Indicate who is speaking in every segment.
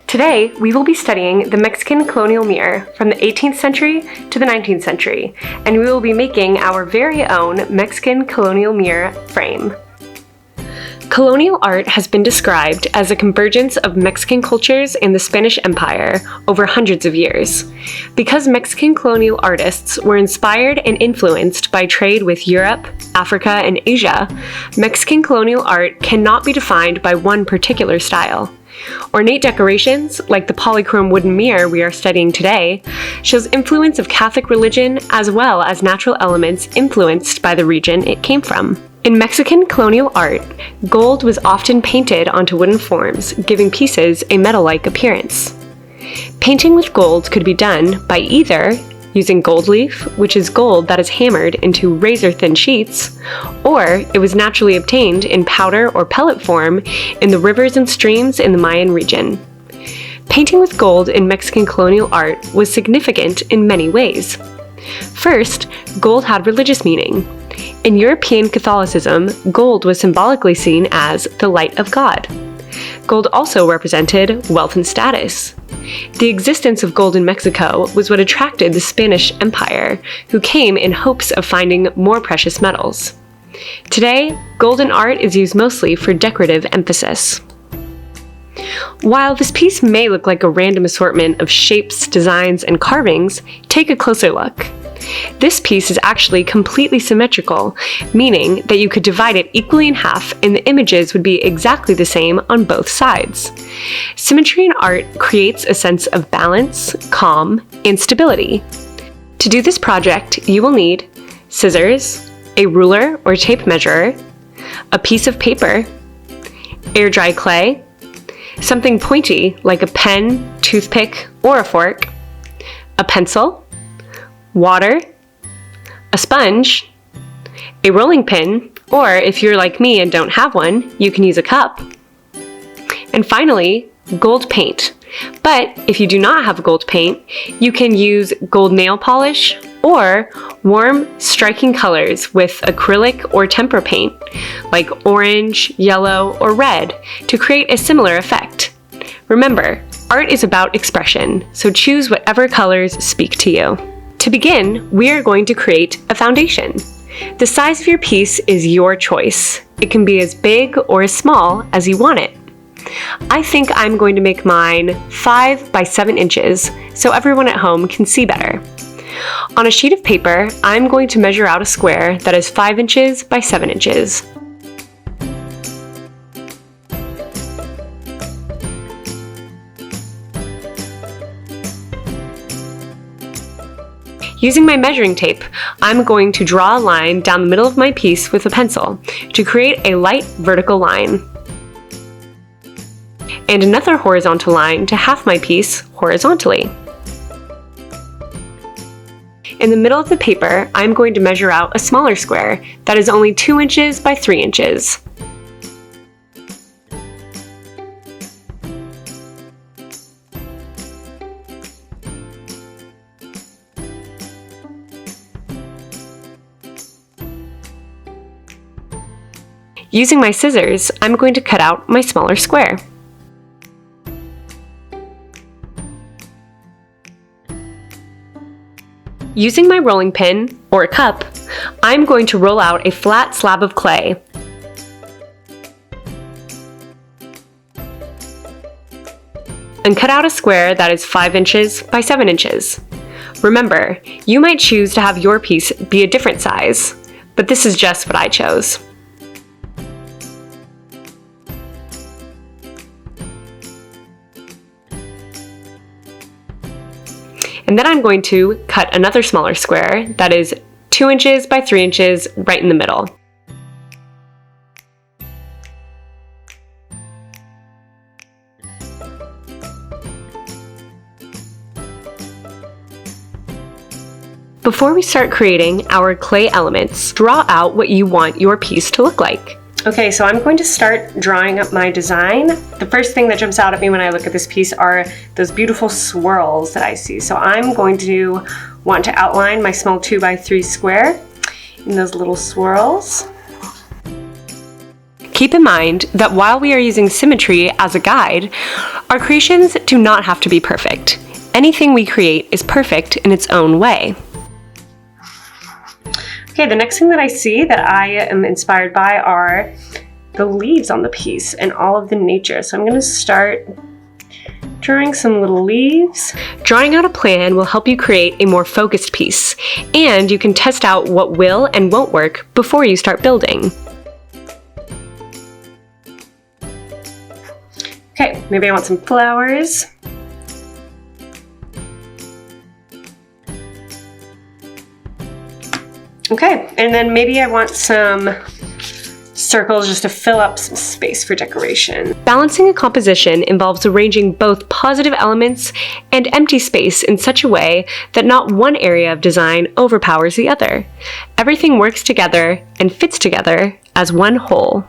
Speaker 1: Today, we will be studying the Mexican colonial mirror from the 18th century to the 19th century, and we will be making our very own Mexican colonial mirror frame. Colonial art has been described as a convergence of Mexican cultures and the Spanish Empire over hundreds of years. Because Mexican colonial artists were inspired and influenced by trade with Europe, Africa, and Asia, Mexican colonial art cannot be defined by one particular style. Ornate decorations, like the polychrome wooden mirror we are studying today, shows influence of Catholic religion as well as natural elements influenced by the region it came from. In Mexican colonial art, gold was often painted onto wooden forms, giving pieces a metal-like appearance. Painting with gold could be done by either using gold leaf, which is gold that is hammered into razor-thin sheets, or it was naturally obtained in powder or pellet form in the rivers and streams in the Mayan region. Painting with gold in Mexican colonial art was significant in many ways. First, gold had religious meaning. In European Catholicism, gold was symbolically seen as the light of God. Gold also represented wealth and status. The existence of gold in Mexico was what attracted the Spanish Empire, who came in hopes of finding more precious metals. Today, gold in art is used mostly for decorative emphasis. While this piece may look like a random assortment of shapes, designs, and carvings, take a closer look. This piece is actually completely symmetrical, meaning that you could divide it equally in half and the images would be exactly the same on both sides. Symmetry in art creates a sense of balance, calm, and stability. To do this project, you will need scissors, a ruler or tape measure, a piece of paper, air-dry clay, something pointy like a pen, toothpick, or a fork, a pencil, water, a sponge, a rolling pin, or if you're like me and don't have one, you can use a cup, and finally, gold paint. But if you do not have gold paint, you can use gold nail polish or warm, striking colors with acrylic or tempera paint, like orange, yellow, or red, to create a similar effect. Remember, art is about expression, so choose whatever colors speak to you. To begin, we are going to create a foundation. The size of your piece is your choice. It can be as big or as small as you want it. I think I'm going to make mine 5 by 7 inches so everyone at home can see better. On a sheet of paper, I'm going to measure out a square that is 5 inches by 7 inches. Using my measuring tape, I'm going to draw a line down the middle of my piece with a pencil to create a light vertical line, and another horizontal line to half my piece horizontally. In the middle of the paper, I'm going to measure out a smaller square that is only 2 inches by 3 inches. Using my scissors, I'm going to cut out my smaller square. Using my rolling pin, or a cup, I'm going to roll out a flat slab of clay. And cut out a square that is 5 inches by 7 inches. Remember, you might choose to have your piece be a different size, but this is just what I chose. And then I'm going to cut another smaller square that is 2 inches by 3 inches right in the middle. Before we start creating our clay elements, draw out what you want your piece to look like. Okay, so I'm going to start drawing up my design. The first thing that jumps out at me when I look at this piece are those beautiful swirls that I see. So I'm going to want to outline my small 2 by 3 square in those little swirls. Keep in mind that while we are using Symmetry as a guide, our creations do not have to be perfect. Anything we create is perfect in its own way. Okay, the next thing that I see that I am inspired by are the leaves on the piece and all of the nature. So I'm going to start drawing some little leaves. Drawing out a plan will help you create a more focused piece, and you can test out what will and won't work before you start building. Okay, maybe I want some flowers. Okay, and then maybe I want some circles just to fill up some space for decoration. Balancing a composition involves arranging both positive elements and empty space in such a way that not one area of design overpowers the other. Everything works together and fits together as one whole.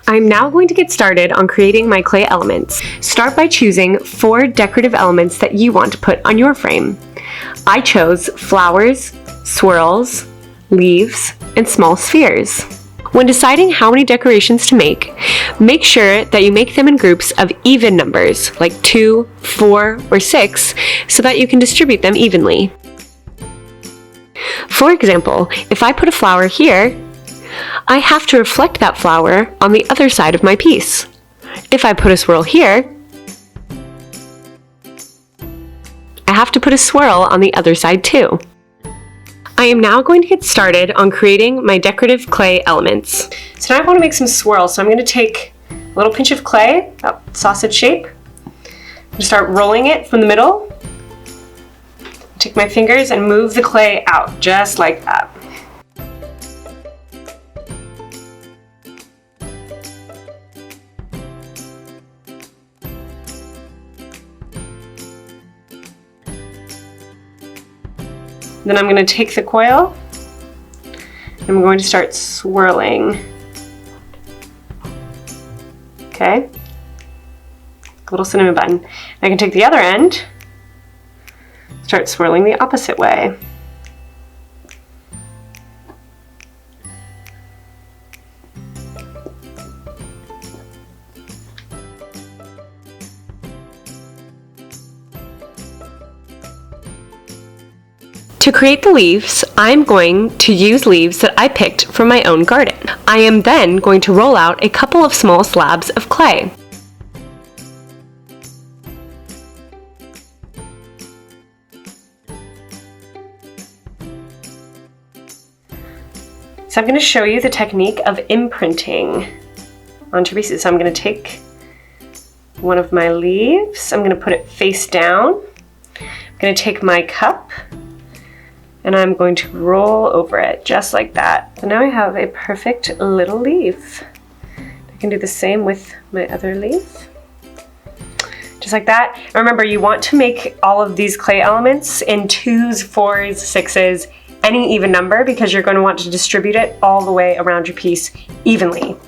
Speaker 1: I'm now going to get started on creating my clay elements. Start by choosing 4 decorative elements that you want to put on your frame. I chose flowers, swirls, leaves, and small spheres. When deciding how many decorations to make sure that you make them in groups of even numbers, like 2, 4, or 6, so that you can distribute them evenly. For example, if I put a flower here, I have to reflect that flower on the other side of my piece. If I put a swirl here, I have to put a swirl on the other side too. I am now going to get started on creating my decorative clay elements. So now I want to make some swirls, so I'm going to take a little pinch of clay, about sausage shape. I'm going to start rolling it from the middle. Take my fingers and move the clay out, just like that. Then I'm going to take the coil and I'm going to start swirling. Okay, a little cinnamon bun. I can take the other end, start swirling the opposite way. To create the leaves, I'm going to use leaves that I picked from my own garden. I am then going to roll out a couple of small slabs of clay. So I'm going to show you the technique of imprinting onto pieces. So I'm going to take one of my leaves, I'm going to put it face down. I'm going to take my cup, and I'm going to roll over it just like that. So now I have a perfect little leaf. I can do the same with my other leaf. Just like that. And remember, you want to make all of these clay elements in 2s, 4s, 6s, any even number, because you're going to want to distribute it all the way around your piece evenly.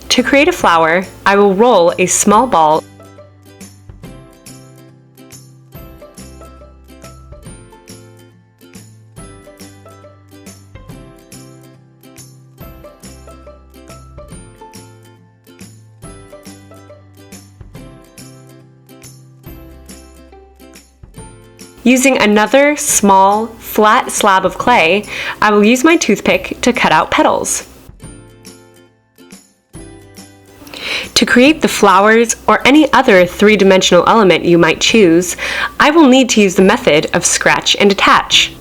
Speaker 1: To create a flower, I will roll a small ball Using another small, flat slab of clay, I will use my toothpick to cut out petals. To create the flowers or any other three-dimensional element you might choose, I will need to use the method of scratch and attach.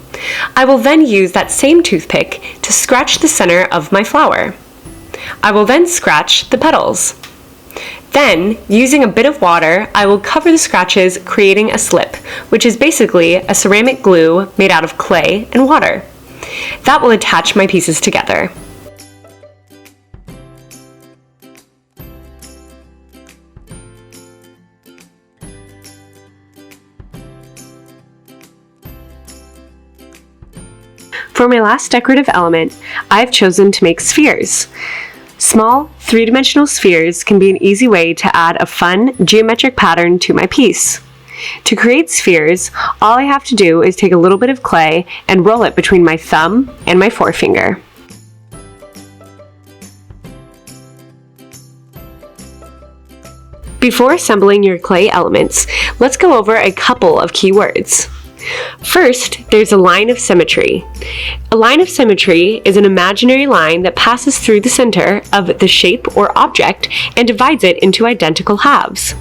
Speaker 1: I will then use that same toothpick to scratch the center of my flower. I will then scratch the petals. Then, using a bit of water, I will cover the scratches, creating a slip, which is basically a ceramic glue made out of clay and water. That will attach my pieces together. For my last decorative element, I've chosen to make spheres. Small, three-dimensional spheres can be an easy way to add a fun geometric pattern to my piece. To create spheres, all I have to do is take a little bit of clay and roll it between my thumb and my forefinger. Before assembling your clay elements, let's go over a couple of key words. First, there's a line of symmetry. A line of symmetry is an imaginary line that passes through the center of the shape or object and divides it into identical halves.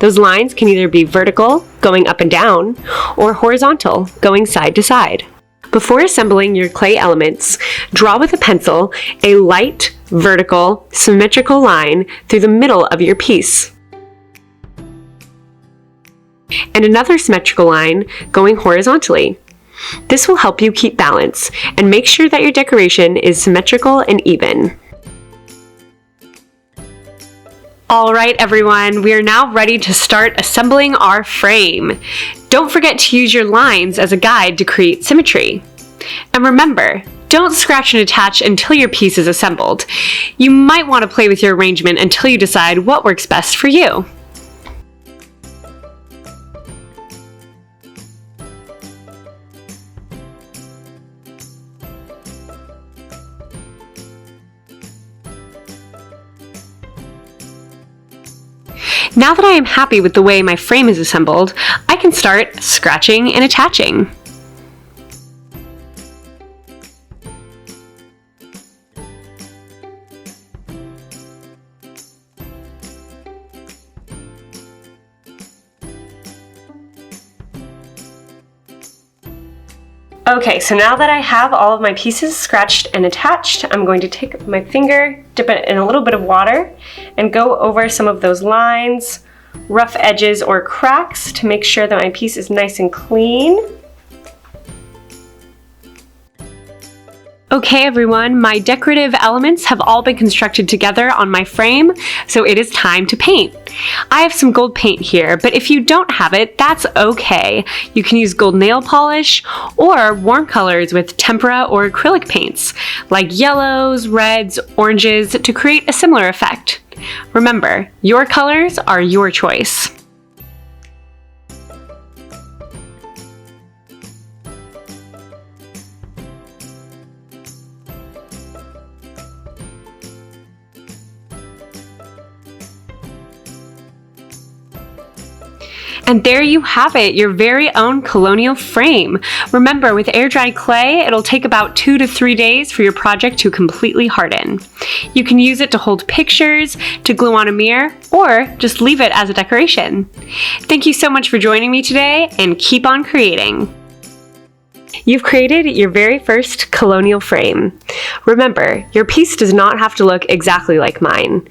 Speaker 1: Those lines can either be vertical, going up and down, or horizontal, going side to side. Before assembling your clay elements, draw with a pencil a light, vertical, symmetrical line through the middle of your piece, and another symmetrical line going horizontally. This will help you keep balance and make sure that your decoration is symmetrical and even. Alright everyone, we are now ready to start assembling our frame. Don't forget to use your lines as a guide to create symmetry. And remember, don't scratch and attach until your piece is assembled. You might want to play with your arrangement until you decide what works best for you. Now that I am happy with the way my frame is assembled, I can start scratching and attaching. Okay, so now that I have all of my pieces scratched and attached, I'm going to take my finger, dip it in a little bit of water, and go over some of those lines, rough edges, or cracks to make sure that my piece is nice and clean. Okay everyone, my decorative elements have all been constructed together on my frame, so it is time to paint. I have some gold paint here, but if you don't have it, that's okay. You can use gold nail polish or warm colors with tempera or acrylic paints, like yellows, reds, oranges, to create a similar effect. Remember, your colors are your choice. And there you have it, your very own colonial frame. Remember, with air-dried clay, it'll take about 2 to 3 days for your project to completely harden. You can use it to hold pictures, to glue on a mirror, or just leave it as a decoration. Thank you so much for joining me today, and keep on creating. You've created your very first colonial frame. Remember, your piece does not have to look exactly like mine.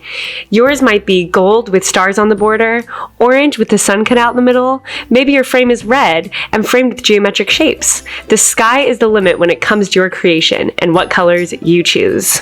Speaker 1: Yours might be gold with stars on the border, orange with the sun cut out in the middle. Maybe your frame is red and framed with geometric shapes. The sky is the limit when it comes to your creation and what colors you choose.